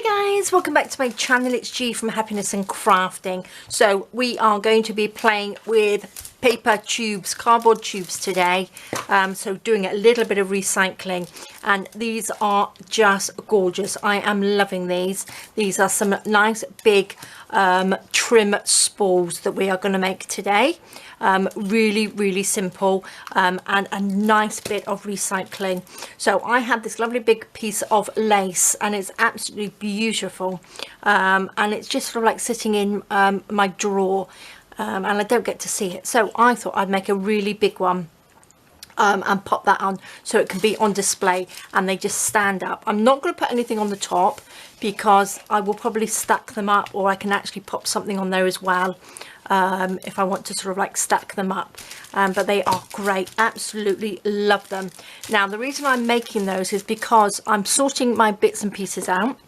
Hi guys, welcome back to my channel. It's G from Happiness and Crafting. So we are going to be playing with paper tubes, cardboard tubes today. So doing a little bit of recycling, and these are just gorgeous. I am loving these. These are some nice big trim spools that we are going to make today. Really simple, and a nice bit of recycling. So I had this lovely big piece of lace, and it's absolutely beautiful, and it's just sort of like sitting in my drawer, and I don't get to see it, so I thought I'd make a really big one and pop that on so it can be on display, and they just stand up. I'm not going to put anything on the top because I will probably stack them up, or I can actually pop something on there as well if I want to sort of like stack them up, but they are great. Absolutely love them. Now the reason I'm making those is because I'm sorting my bits and pieces out,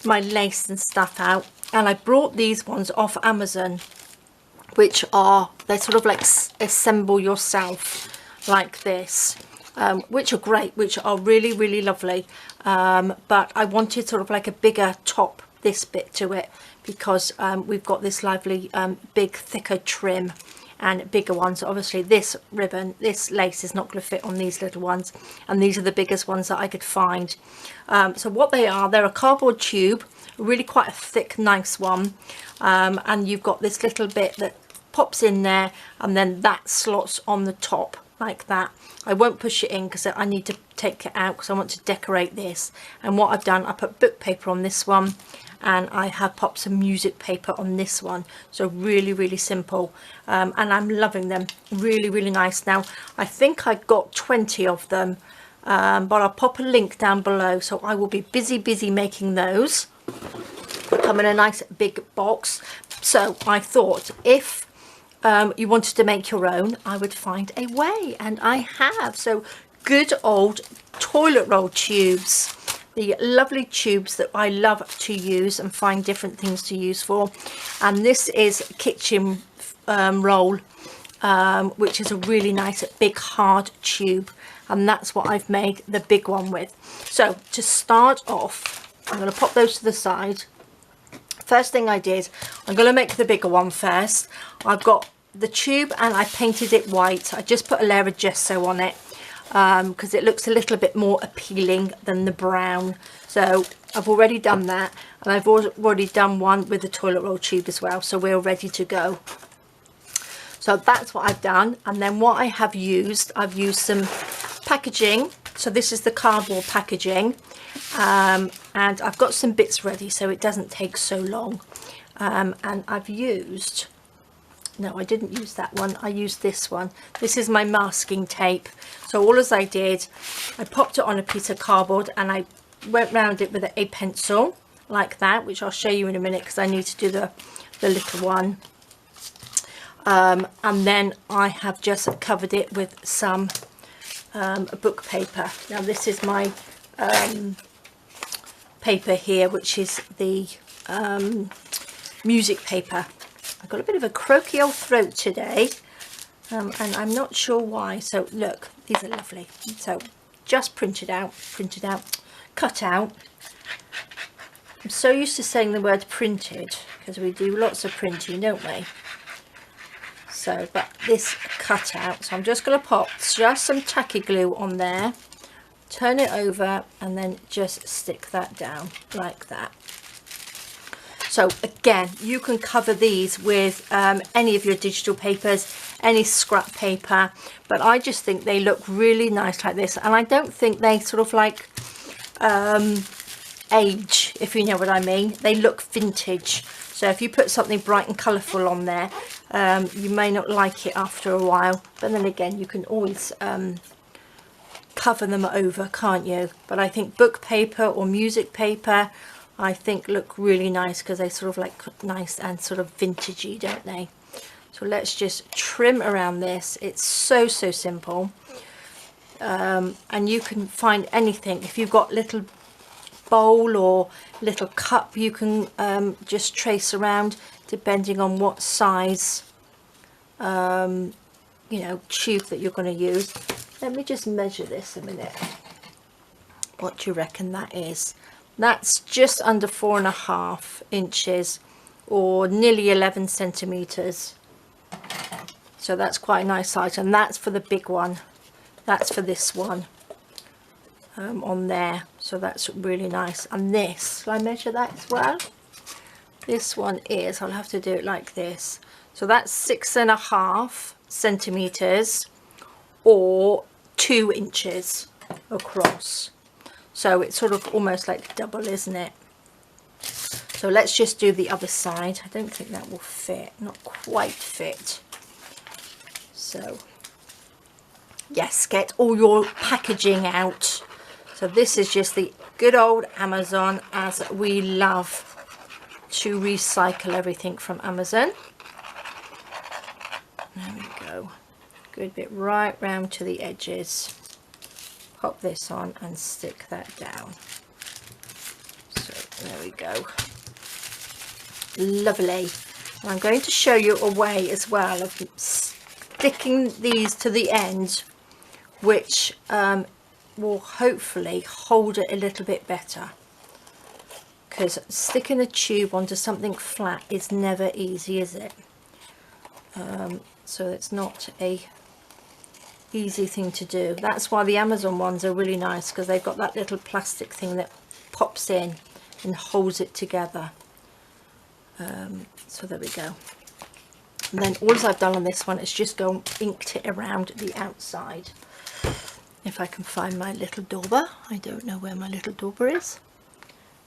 my lace and stuff out, and I brought these ones off Amazon, which are, they're sort of like assemble yourself like this, which are great, which are really lovely, but I wanted sort of like a bigger top, this bit to it, because we've got this lovely big thicker trim and bigger ones. Obviously this ribbon, this lace is not going to fit on these little ones, and these are the biggest ones that I could find. So what they are, they're a cardboard tube, really quite a thick nice one, and you've got this little bit that pops in there, and then that slots on the top like that. I won't push it in because I need to take it out because I want to decorate this. And what I've done, I put book paper on this one, and I have popped some music paper on this one. So really simple, and I'm loving them. Really nice. Now I think I got 20 of them, but I'll pop a link down below. So I will be busy making those. They come in a nice big box. So I thought if you wanted to make your own, I would find a way, and I have. So good old toilet roll tubes, the lovely tubes that I love to use and find different things to use for. And this is kitchen roll, which is a really nice big hard tube, and that's what I've made the big one with. So to start off, I'm going to pop those to the side. First thing I did, I'm going to make the bigger one first. I've got the tube and I painted it white. I just put a layer of gesso on it because it looks a little bit more appealing than the brown. So I've already done that, and I've already done one with the toilet roll tube as well, so we're ready to go. So that's what I've done. And then what I have used, I've used some packaging. So this is the cardboard packaging, and I've got some bits ready so it doesn't take so long, and I've used, no, I didn't use that one, I used this one. This is my masking tape. So all as I did, I popped it on a piece of cardboard and I went round it with a pencil like that, which I'll show you in a minute because I need to do the little one, and then I have just covered it with some book paper. Now this is my paper here, which is the music paper. I've got a bit of a croaky old throat today, and I'm not sure why. So look, these are lovely. So just printed out, cut out. I'm so used to saying the word printed because we do lots of printing, don't we? So, but this cut out, so I'm just going to pop just some tacky glue on there, turn it over, and then just stick that down like that. So again, you can cover these with any of your digital papers, any scrap paper, but I just think they look really nice like this, and I don't think they sort of like age, if you know what I mean. They look vintage. So if you put something bright and colourful on there, you may not like it after a while, but then again you can always cover them over, can't you? But I think book paper or music paper, I think look really nice because they sort of like nice and sort of vintagey, don't they? So let's just trim around this. It's so simple, and you can find anything. If you've got little bowl or little cup, you can just trace around depending on what size you know, tube that you're going to use. Let me just measure this a minute. What do you reckon that is? That's just under 4.5 inches or nearly 11 centimeters. So that's quite a nice size, and that's for the big one. That's for this one on there. So that's really nice. And this, will I measure that as well? This one is, I'll have to do it like this. So that's 6.5 centimeters or 2 inches across. So it's sort of almost like double, isn't it? So let's just do the other side. I don't think that will fit, not quite fit. So yes, get all your packaging out. So this is just the good old Amazon, as we love to recycle everything from Amazon. There we go. Good bit right round to the edges. Pop this on and stick that down. So there we go. Lovely. And I'm going to show you a way as well of sticking these to the end, which will hopefully hold it a little bit better, because sticking a tube onto something flat is never easy, is it? So it's not a easy thing to do. That's why the Amazon ones are really nice, because they've got that little plastic thing that pops in and holds it together. So there we go. And then all I've done on this one is just go and inked it around the outside. If I can find my little dauber. I don't know where my little dauber is.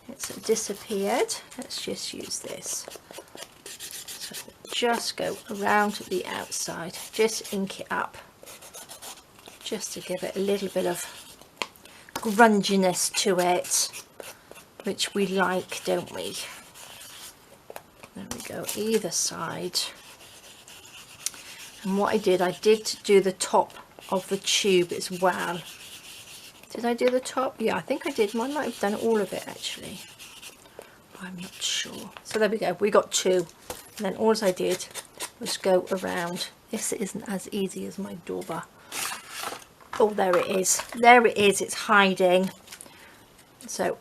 It's disappeared. Let's just use this. So just go around the outside. Just ink it up. Just to give it a little bit of grunginess to it, which we like, don't we? There we go, either side. And what I did do the top of the tube as well. Did I do the top? Yeah, I think I did. I might have done all of it actually. I'm not sure. So there we go. We got 2. And then all I did was go around. This isn't as easy as my dauber. Oh, there it is. There it is. It's hiding. So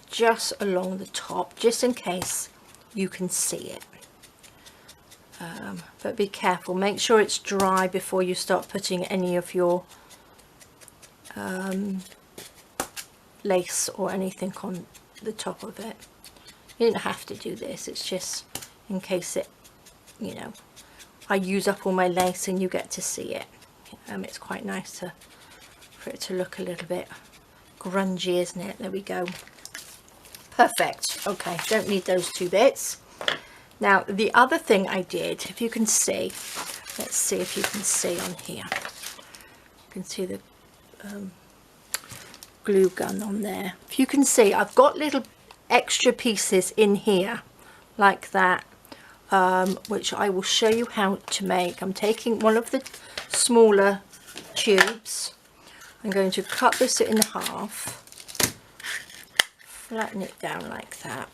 just along the top, just in case you can see it. But be careful. Make sure it's dry before you start putting any of your lace or anything on the top of it. You don't have to do this. It's just in case it, you know, I use up all my lace and you get to see it. It's quite nice for it to look a little bit grungy, isn't it? There we go. Perfect. Okay, don't need those 2 bits. Now the other thing I did, if you can see, let's see if you can see on here. You can see the glue gun on there. If you can see, I've got little extra pieces in here like that, which I will show you how to make. I'm taking one of the smaller tubes. I'm going to cut this in half, flatten it down like that,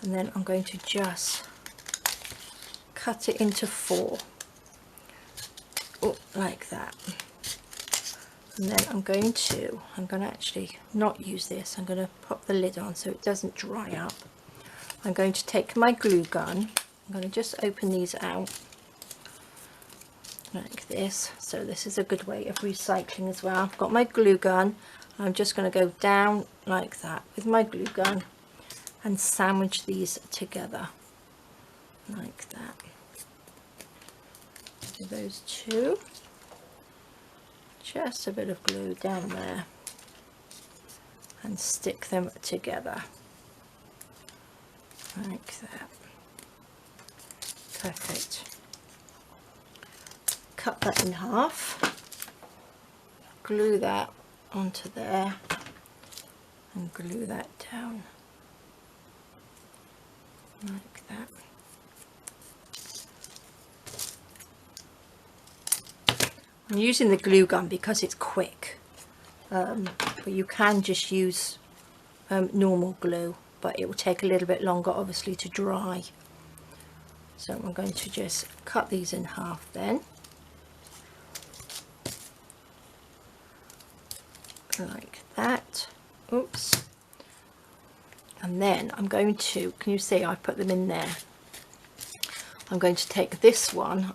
and then I'm going to just cut it into 4, like that. And then I'm going to actually not use this. I'm going to pop the lid on so it doesn't dry up. I'm going to take my glue gun. I'm going to just open these out like this. So this is a good way of recycling as well. I've got my glue gun. I'm just going to go down like that with my glue gun and sandwich these together like that. Do those 2. Just a bit of glue down there and stick them together like that. Perfect. Cut that in half, glue that onto there and glue that down like that. I'm using the glue gun because it's quick, but you can just use normal glue, but it will take a little bit longer obviously to dry. So I'm going to just cut these in half then, like that. Oops. And then I'm going to, can you see I put them in there? I'm going to take this one,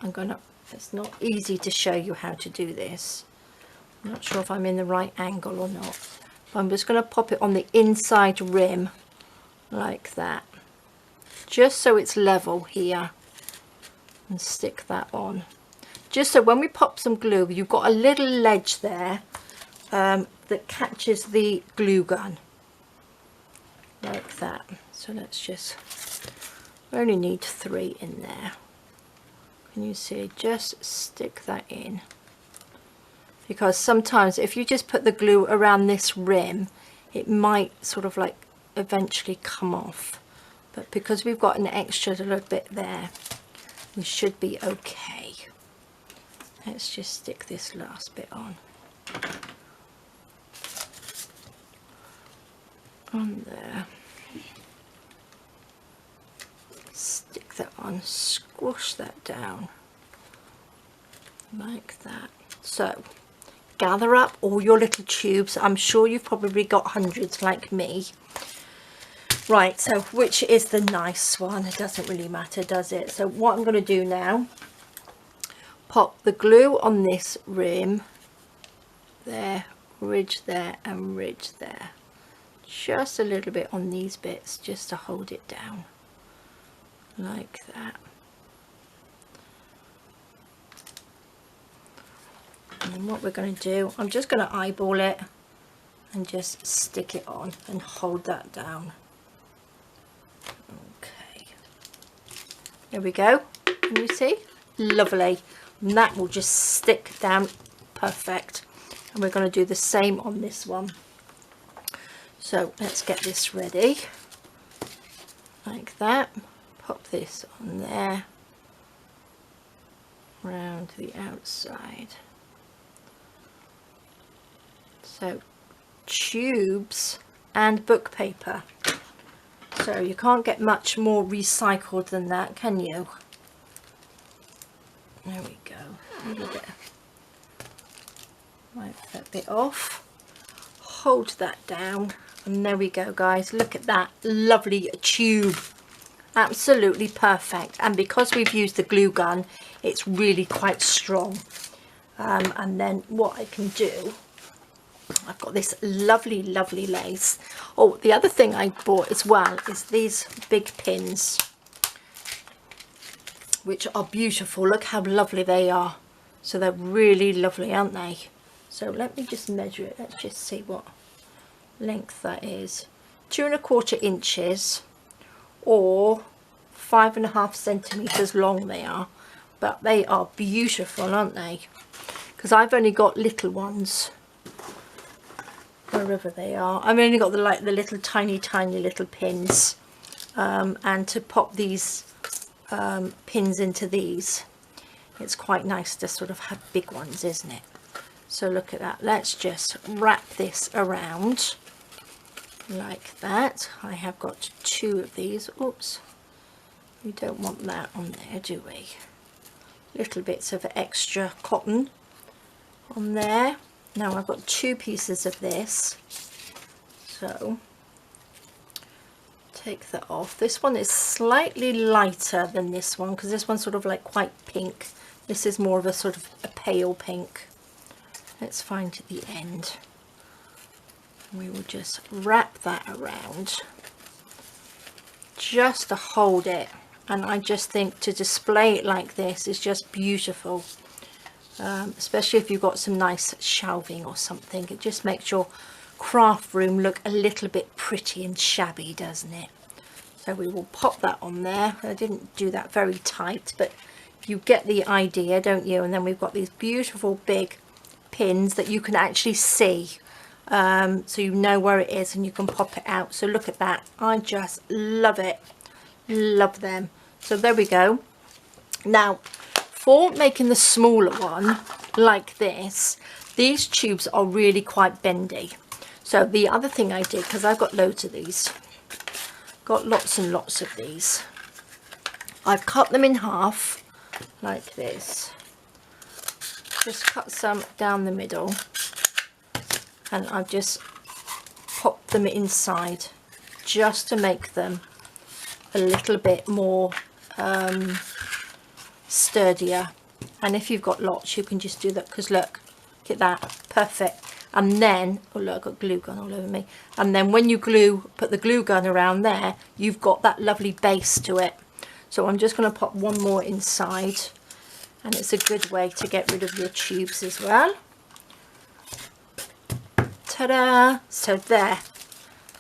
it's not easy to show you how to do this. I'm not sure if I'm in the right angle or not. But I'm just going to pop it on the inside rim like that. Just so it's level here. And stick that on. Just so when we pop some glue, you've got a little ledge there that catches the glue gun. Like that. So let's just, we only need 3 in there. Can you see? Just stick that in. Because sometimes if you just put the glue around this rim, it might sort of like eventually come off. But because we've got an extra little bit there, we should be okay. Let's just stick this last bit on. On there. Stick that on, squash that down like that. So gather up all your little tubes. I'm sure you've probably got hundreds like me. Right, so which is the nice one? It doesn't really matter, does it? So what I'm going to do now, pop the glue on this rim there, ridge there and ridge there. Just a little bit on these bits just to hold it down like that. And then what we're going to do, I'm just going to eyeball it and just stick it on and hold that down. Okay, there we go. Can you see? Lovely. And that will just stick down perfect. And we're going to do the same on this one. So let's get this ready like that. Pop this on there, round the outside. So tubes and book paper. So you can't get much more recycled than that, can you? There we go. A little bit. Wipe that bit off. Hold that down. And there we go, guys. Look at that lovely tube. Absolutely perfect. And because we've used the glue gun, it's really quite strong. And then what I can do, I've got this lovely lace. Oh, the other thing I bought as well is these big pins, which are beautiful. Look how lovely they are. So they're really lovely, aren't they? So let me just measure it. Let's just see what length that is. 2 1/4 inches or 5.5 centimeters long they are. But they are beautiful, aren't they? Because I've only got little ones. Wherever they are. I've only got the little tiny little pins. And to pop these pins into these, it's quite nice to sort of have big ones, isn't it? So look at that. Let's just wrap this around like that. I have got 2 of these. Oops, we don't want that on there, do we? Little bits of extra cotton on there. Now I've got 2 pieces of this, so take that off. This one is slightly lighter than this one because this one's sort of like quite pink. This is more of a sort of a pale pink. Let's find the end. We will just wrap that around just to hold it, and I just think to display it like this is just beautiful. Especially if you've got some nice shelving or something. It just makes your craft room look a little bit pretty and shabby, doesn't it? So we will pop that on there. I didn't do that very tight, but you get the idea, don't you? And then we've got these beautiful big pins that you can actually see, so you know where it is and you can pop it out. So look at that. I just love it. Love them. So there we go. Now, for making the smaller one like this, these tubes are really quite bendy. So the other thing I did, because I've got loads of these, got lots and lots of these, I've cut them in half like this. Just cut some down the middle, and I've just popped them inside just to make them a little bit more sturdier. And if you've got lots, you can just do that, because look at that, perfect. And then, oh look, I've got glue gun all over me. And then when you put the glue gun around there, you've got that lovely base to it. So I'm just going to pop one more inside, and it's a good way to get rid of your tubes as well. Ta-da! So there,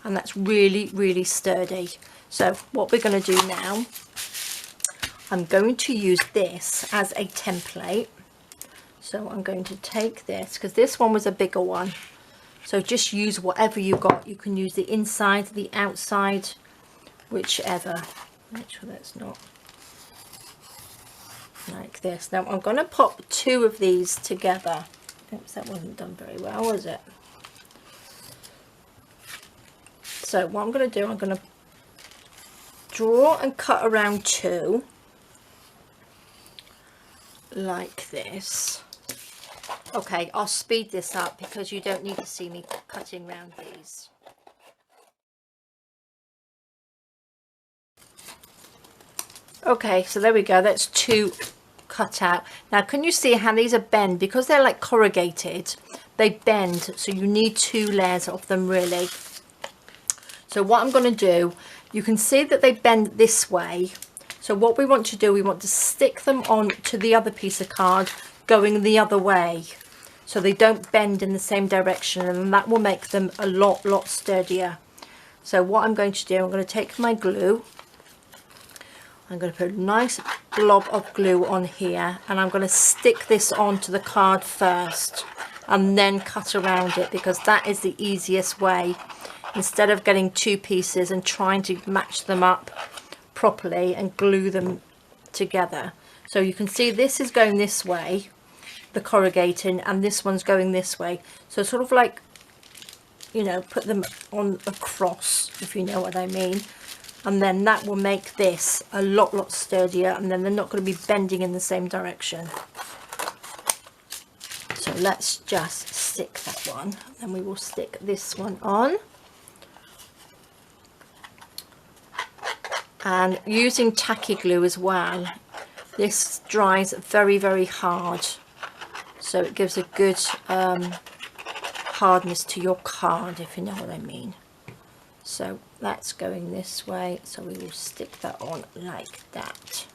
and that's really, really sturdy. So what we're going to do now, I'm going to use this as a template. So I'm going to take this, because this one was a bigger one. So just use whatever you got. You can use the inside, the outside, whichever. Make sure that's not like this. Now I'm going to pop two of these together. Oops, that wasn't done very well, was it? So what I'm going to do, I'm going to draw and cut around two, like this. Okay, I'll speed this up because you don't need to see me cutting around these. Okay, so there we go, that's two cut out. Now can you see how these are bent? Because they're like corrugated, they bend, so you need two layers of them really. So what I'm going to do, you can see that they bend this way. So what we want to do, we want to stick them on to the other piece of card going the other way, so they don't bend in the same direction, and that will make them a lot sturdier. So what I'm going to do, I'm going to take my glue, I'm going to put a nice blob of glue on here, and I'm going to stick this onto the card first and then cut around it, because that is the easiest way, instead of getting two pieces and trying to match them up properly and glue them together. So you can see this is going this way, the corrugating, and this one's going this way. So sort of like, you know, put them on a cross, if you know what I mean. And then that will make this a lot sturdier, and then they're not going to be bending in the same direction. So let's just stick that one, and then we will stick this one on. And using tacky glue as well, this dries very hard, so it gives a good hardness to your card, if you know what I mean. So that's going this way, so we will stick that on like that.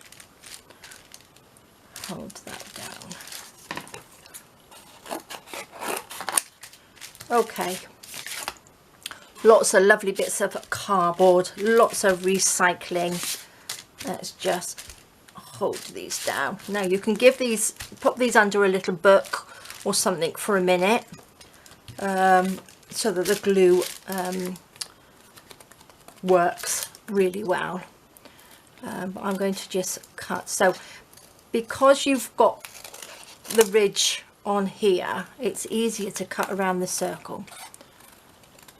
Hold that down. Okay, lots of lovely bits of cardboard, lots of recycling. Let's just hold these down. Now you can give these, pop these under a little book or something for a minute, so that the glue works really well. But I'm going to just cut. So because you've got the ridge on here, it's easier to cut around the circle,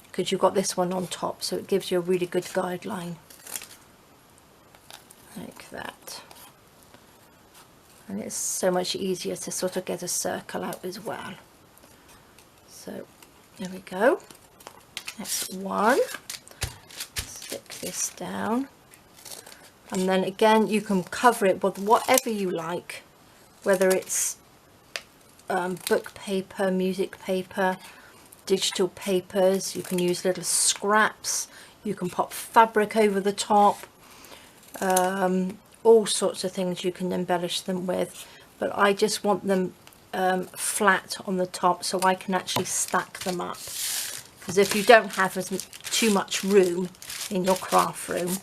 because you've got this one on top, so it gives you a really good guideline like that. And it's so much easier to sort of get a circle out as well. So there we go, that's one. Stick this down, and then again you can cover it with whatever you like, whether it's book paper, music paper, digital papers. You can use little scraps, you can pop fabric over the top, all sorts of things you can embellish them with, but I just want them flat on the top so I can actually stack them up, because if you don't have too much room in your craft room,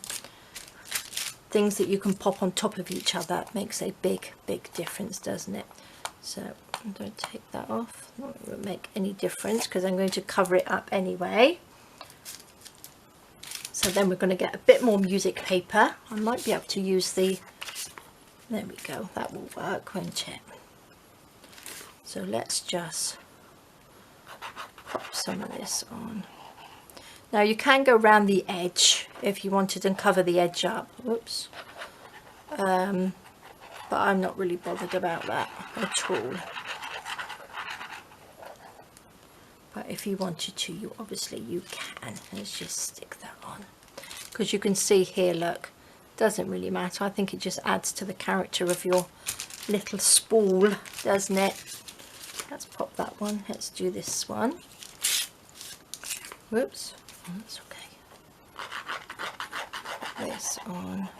things that you can pop on top of each other makes a big difference, doesn't it? So I'm going to take that off. Not going to make any difference because I'm going to cover it up anyway. So then we're going to get a bit more music paper. I might be able to use the, there we go, that will work, won't it? So let's just pop some of this on. Now you can go around the edge if you wanted and cover the edge up. Whoops. But I'm not really bothered about that at all. But if you wanted to, you obviously you can. Let's just stick that on. because you can see here, look, doesn't really matter. I think it just adds to the character of your little spool, doesn't it? Let's pop that one. Let's do this one. Whoops, oh, that's okay. Put this on.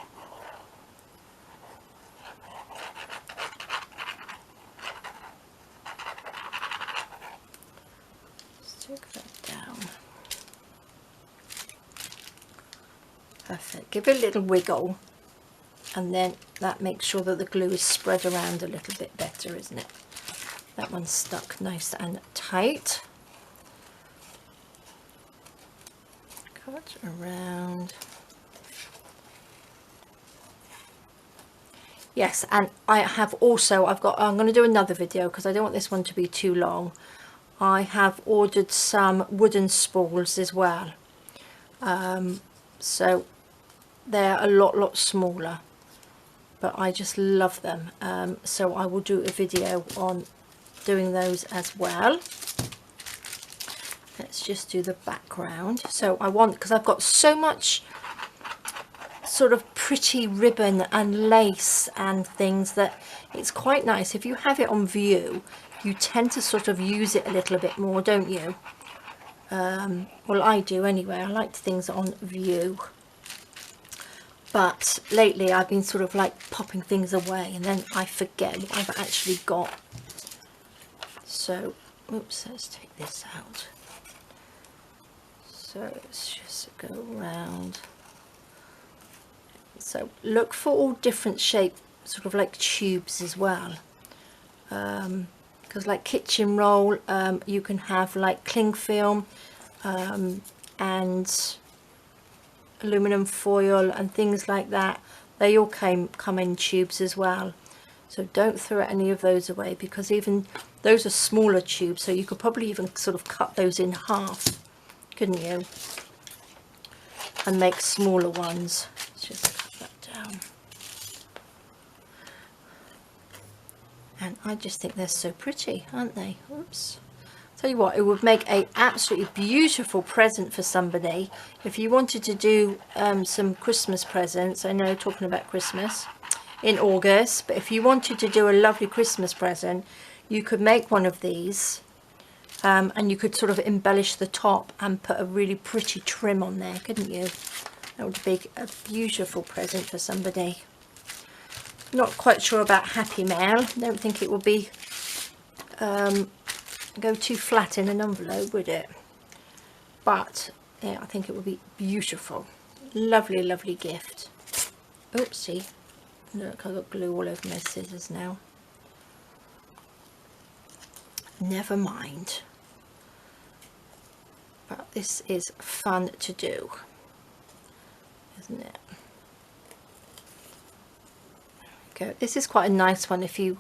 Stick that down. Perfect. Give it a little wiggle, and then that makes sure that the glue is spread around a little bit better, isn't it? That one's stuck nice and tight. Cut around. Yes, and I have also, I'm going to do another video because I don't want this one to be too long. I have ordered some wooden spools as well. So they're a lot smaller, but I just love them. So I will do a video on doing those as well. Let's just do the background. So I want, because I've got so much sort of pretty ribbon and lace and things, that it's quite nice if you have it on view. You tend to sort of use it a little bit more, don't you? Well, I do anyway. I like things on view, but lately I've been sort of like popping things away and then I forget what I've actually got. So oops, let's take this out. So let's just go around. So look for all different shape, sort of like tubes as well, because like kitchen roll, you can have like cling film and aluminum foil and things like that. They all come in tubes as well. So don't throw any of those away, because even those are smaller tubes, so you could probably even sort of cut those in half, couldn't you? And make smaller ones. Let's just cut that down. And I just think they're so pretty, aren't they? Oops. Tell you what, it would make an absolutely beautiful present for somebody if you wanted to do some Christmas presents. I know, talking about Christmas in August, but if you wanted to do a lovely Christmas present, you could make one of these, and you could sort of embellish the top and put a really pretty trim on there, couldn't you? That would be a beautiful present for somebody. Not quite sure about Happy Mail. Don't think it would be go too flat in an envelope, would it? But yeah, I think it would be beautiful. Lovely, lovely gift. Oopsie. Look, I've got glue all over my scissors now. Never mind. But this is fun to do, isn't it? There we go. This is quite a nice one if you,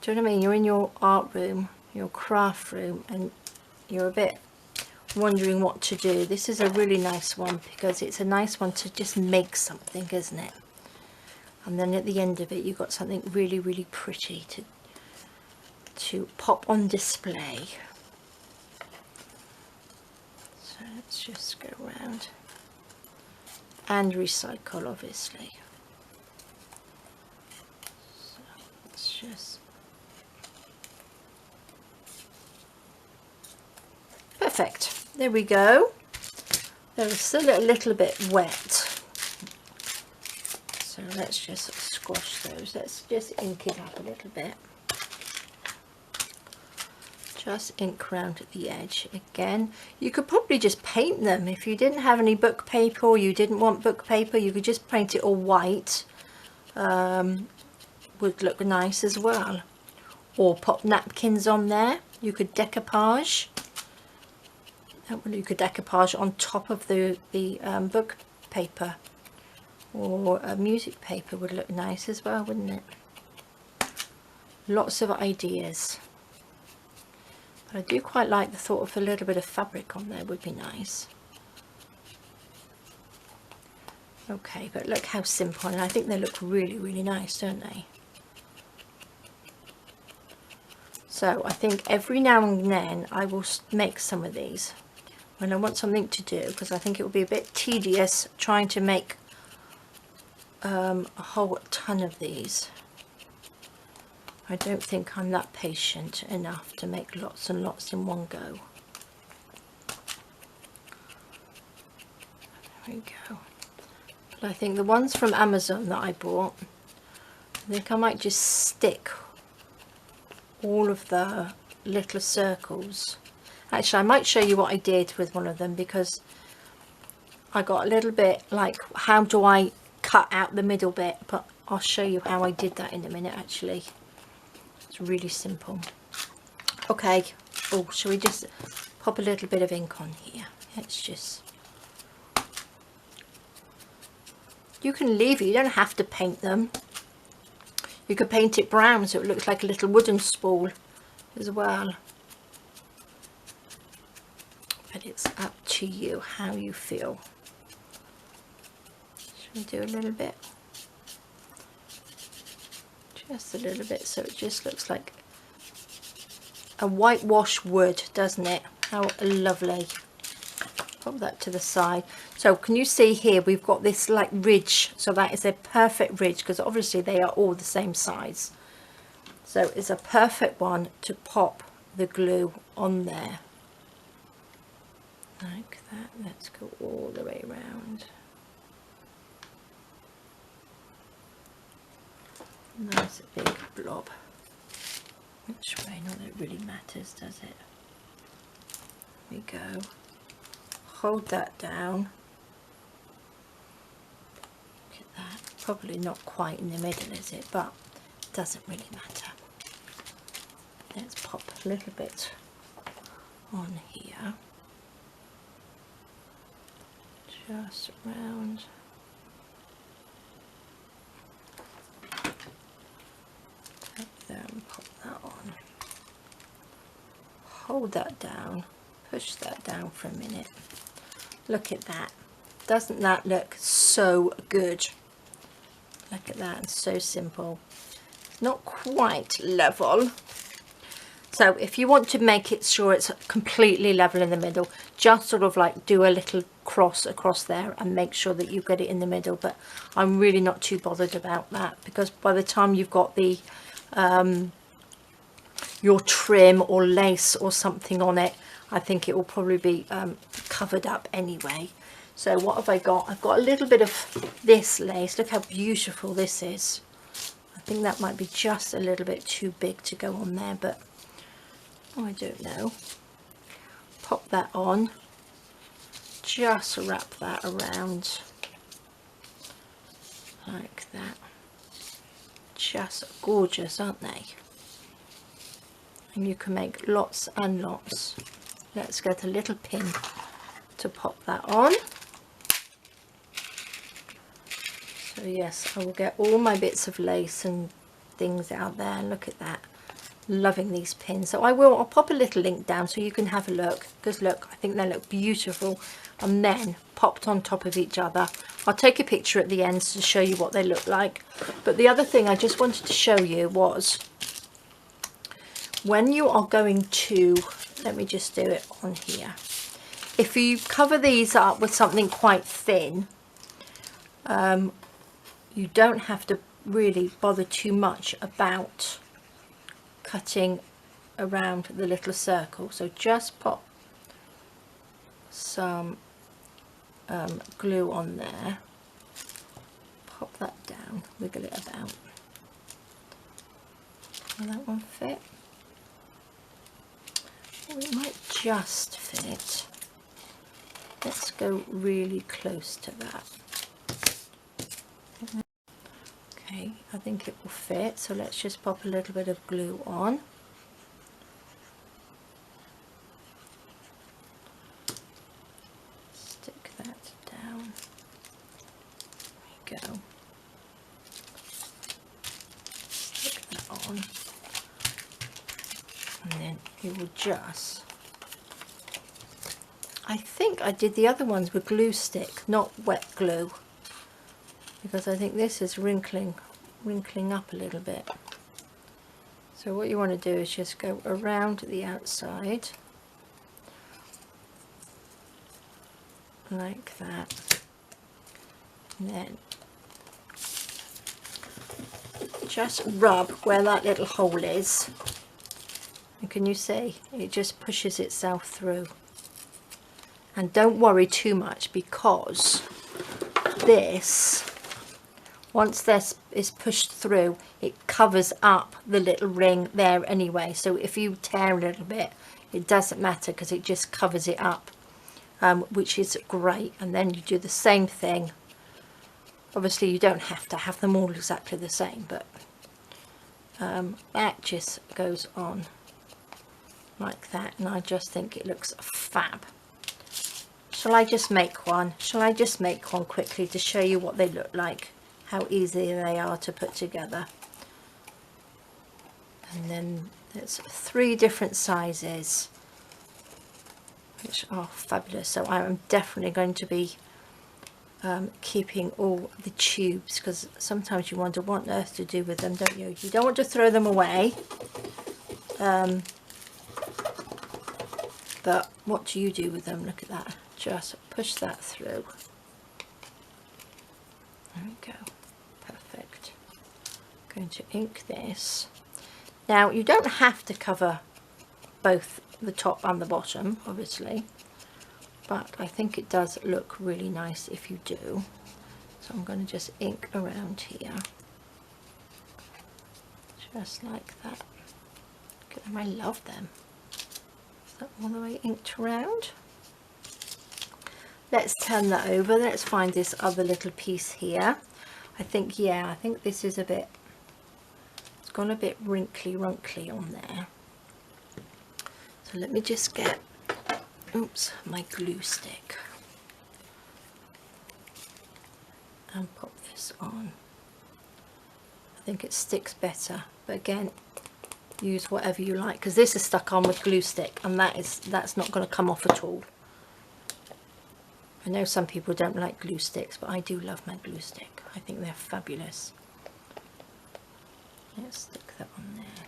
do you know what I mean? You're in your art room, your craft room, and you're a bit wondering what to do. This is a really nice one because it's a nice one to just make something, isn't it? And then at the end of it, you've got something really, really pretty to pop on display. So let's just go around and recycle, obviously. So let's just, perfect. There we go. They're still a little bit wet. So let's just squash those. Let's just ink it up a little bit. Just ink around at the edge again. You could probably just paint them if you didn't have any book paper, or you didn't want book paper. You could just paint it all white. Would look nice as well. Or pop napkins on there. You could decoupage. You could decoupage on top of the book paper. Or a music paper would look nice as well, wouldn't it? Lots of ideas. But I do quite like the thought of a little bit of fabric on there, would be nice. Okay, but look how simple, and I think they look really, really nice, don't they? So I think every now and then I will make some of these. when I want something to do, because I think it will be a bit tedious trying to make a whole ton of these. I don't think I'm that patient enough to make lots and lots in one go. There we go. But I think the ones from Amazon that I bought, I think I might just stick all of the little circles. Actually, I might show you what I did with one of them, because I got a little bit like, how do I cut out the middle bit? But I'll show you how I did that in a minute. Actually, it's really simple. Okay. Oh, shall we just pop a little bit of ink on here? Let's just, you can leave it, you don't have to paint them. You could paint it brown so it looks like a little wooden spool as well. But it's up to you how you feel. Should we do a little bit? Just a little bit, so it just looks like a whitewash wood, doesn't it? How lovely. Pop that to the side. So can you see here we've got this like ridge, so that is a perfect ridge, because obviously they are all the same size. So it's a perfect one to pop the glue on there. Like that. Let's go all the way around. Nice big blob. Which way? Not that it really matters, does it? There we go. Hold that down. Look at that. Probably not quite in the middle, is it? But it doesn't really matter. Let's pop a little bit on here. Just around. Take that and pop that on. Hold that down. Push that down for a minute. Look at that. Doesn't that look so good? Look at that. It's so simple. Not quite level. So if you want to make it sure it's completely level in the middle, just sort of like do a little cross across there and make sure that you get it in the middle. But I'm really not too bothered about that, because by the time you've got the your trim or lace or something on it, I think it will probably be covered up anyway. So what have I got? I've got a little bit of this lace. Look how beautiful this is. I think that might be just a little bit too big to go on there, but oh, I don't know. Pop that on. Just wrap that around like that. Just gorgeous, aren't they? And you can make lots and lots. Let's get a little pin to pop that on. So yes, I will get all my bits of lace and things out there. Look at that. Loving these pins. So I'll pop a little link down so you can have a look, because look, I think they look beautiful, and then popped on top of each other. I'll take a picture at the end to show you what they look like. But the other thing I just wanted to show you was, when you are going to, let me just do it on here, if you cover these up with something quite thin, you don't have to really bother too much about cutting around the little circle. So just pop some glue on there, pop that down, wiggle it about. Will that one fit? Oh, it might just fit. Let's go really close to that. Okay, I think it will fit, so let's just pop a little bit of glue on. Stick that down. There we go. Stick that on. And then you will just, I think I did the other ones with glue stick, not wet glue, because I think this is wrinkling up a little bit. So what you want to do is just go around the outside, like that, and then just rub where that little hole is, and can you see it just pushes itself through. And don't worry too much, because this, once this is pushed through, it covers up the little ring there anyway, so if you tear a little bit, it doesn't matter because it just covers it up, which is great. And then you do the same thing. Obviously you don't have to have them all exactly the same, but that just goes on like that, and I just think it looks fab. Shall I just make one? Shall I just make one quickly to show you what they look like, how easy they are to put together? And then there's 3 different sizes, which are fabulous. So I am definitely going to be keeping all the tubes, because sometimes you wonder what on earth to do with them, don't you? You don't want to throw them away, but what do you do with them? Look at that, just push that through. There we go, perfect. I'm going to ink this. Now you don't have to cover both the top and the bottom, obviously, but I think it does look really nice if you do. So I'm going to just ink around here, just like that. Look at them, I love them. Is that all the way inked around? Let's turn that over. Let's find this other little piece here. I think, yeah, I think this is a bit, it's gone a bit wrinkly on there. So let me just get, oops, my glue stick and pop this on. I think it sticks better, but again, use whatever you like, because this is stuck on with glue stick, and that's not going to come off at all. I know some people don't like glue sticks, but I do love my glue stick. I think they're fabulous. Let's stick that on there.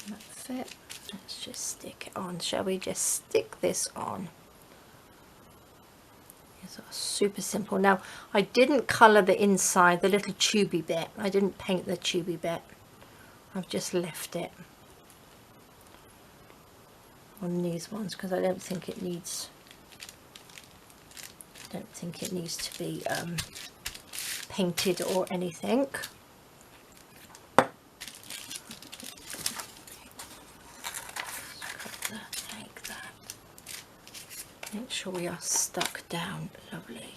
That's it. Let's just stick it on. Shall we just stick this on? It's super simple. Now, I didn't colour the inside, the little tubey bit. I didn't paint the tubey bit. I've just left it on these ones because I don't think it needs to be painted or anything. Cut that like that. Make sure we are stuck down lovely.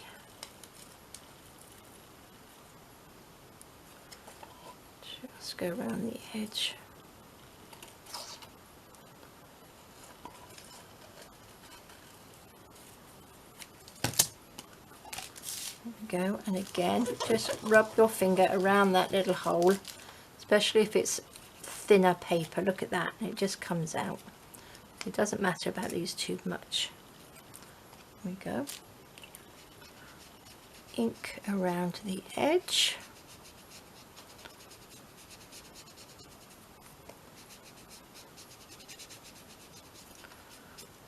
Just go around the edge. Go, and again just rub your finger around that little hole, especially if it's thinner paper. Look at that, it just comes out. It doesn't matter about these too much. There we go. Ink around the edge.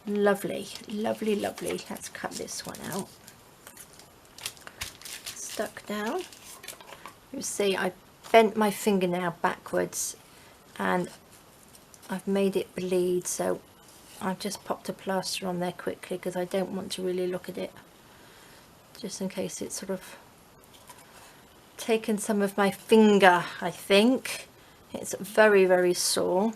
Lovely, lovely, lovely. Let's cut this one out. Stuck down. You see, I bent my fingernail backwards and I've made it bleed, so I've just popped a plaster on there quickly because I don't want to really look at it, just in case it's sort of taken some of my finger. I think it's very, very sore,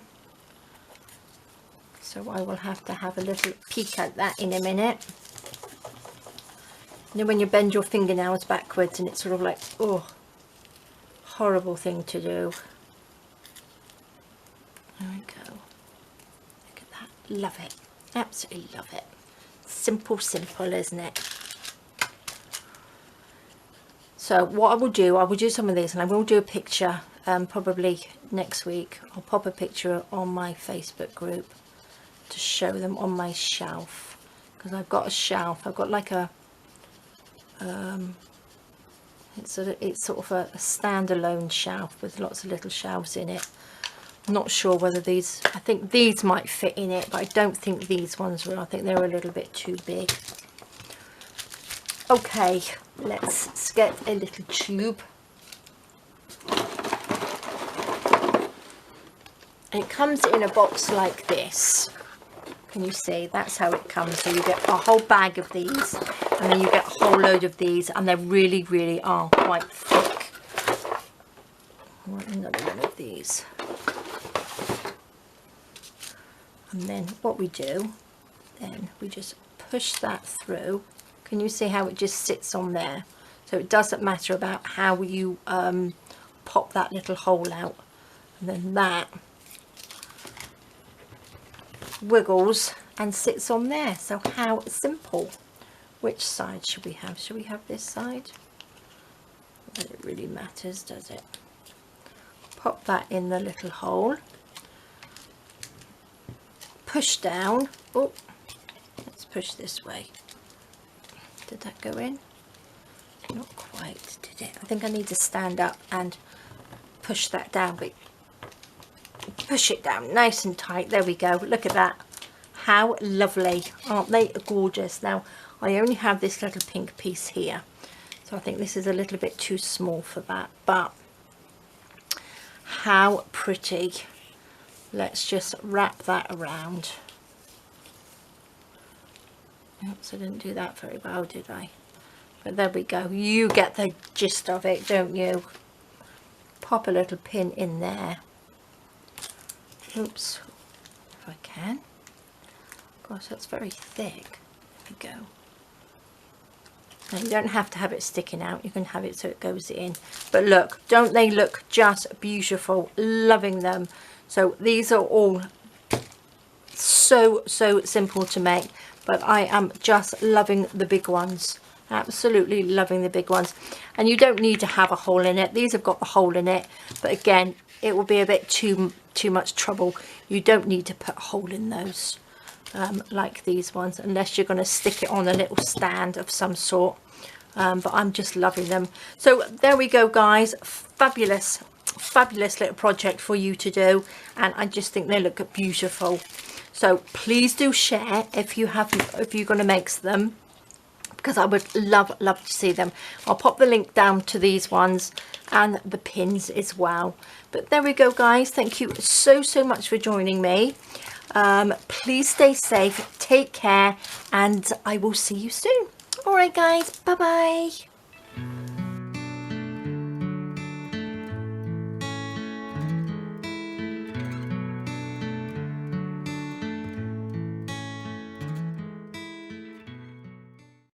so I will have to have a little peek at that in a minute. You know when you bend your fingernails backwards and it's sort of like, oh, horrible thing to do. There we go. Look at that. Love it. Absolutely love it. Simple, simple, isn't it? So what I will do some of these, and I will do a picture probably next week. I'll pop a picture on my Facebook group to show them on my shelf, because I've got a shelf. I've got like a it's sort of a standalone shelf with lots of little shelves in it, Not sure whether these, I think these might fit in it, but I don't think these ones will. I think they're a little bit too big. Okay, let's get a little tube. And it comes in a box like this. Can you see? That's how it comes. So you get a whole bag of these, and then you get a whole load of these, and they really, really are quite thick. I want another one of these. And then what we do, then we just push that through. Can you see how it just sits on there? So it doesn't matter about how you pop that little hole out. And then that wiggles and sits on there. So how simple. Which side should we have? Should we have this side? Well, it really matters, does it? Pop that in the little hole. Push down. Oh, let's push this way. Did that go in? Not quite, did it? I think I need to stand up and push that down, but push it down nice and tight. There we go. Look at that. How lovely. Aren't they gorgeous? Now, I only have this little pink piece here, so I think this is a little bit too small for that, but how pretty. Let's just wrap that around. Oops, I didn't do that very well, did I? But there we go. You get the gist of it, don't you? Pop a little pin in there. Oops, if I can. Gosh, that's very thick. There we go. Now, you don't have to have it sticking out. You can have it so it goes in. But look, don't they look just beautiful? Loving them. So these are all so simple to make. But I am just loving the big ones. Absolutely loving the big ones. And you don't need to have a hole in it. These have got the hole in it. But again, it will be a bit too much trouble. You don't need to put a hole in those like these ones, unless you're going to stick it on a little stand of some sort. But I'm just loving them. So there we go, guys. Fabulous little project for you to do. And I just think they look beautiful. So please do share if you're going to make them, because I would love to see them. I'll pop the link down to these ones and the pins as well. But there we go, guys. Thank you so much for joining me. Please stay safe, take care, and I will see you soon. All right, guys, bye bye.